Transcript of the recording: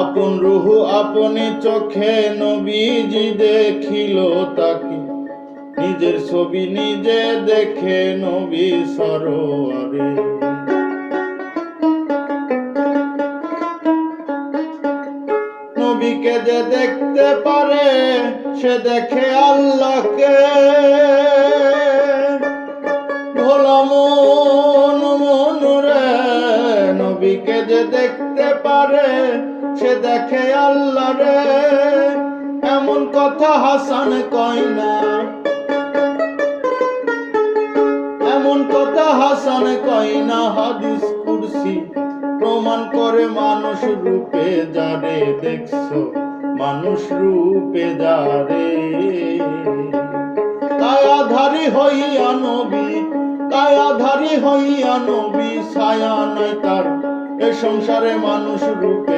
আপন রুহু আপনি চোখে নবীজি দেখিল তাকে, নিজের ছবি নিজে দেখে নবী সরোয়ারে। নবীকে যে দেখতে পারে সে দেখে আল্লাহকে, ভোলা মন মন রে। নবীকে যে দেখতে পারে সে দেখে আল্লাহ রে। এমন কথা হাসান কয় না, এমন কথা হাসান কয় না, হাদিস কুরসি প্রমাণ করে মানুষ রূপে যারে দেখছো, মানুষ রূপে যারে। কায়াধারী হইয়া নবী, কায়াধারী হইয়া নবী, ছায়া নাই তার এ সংসারে মানুষ রূপে।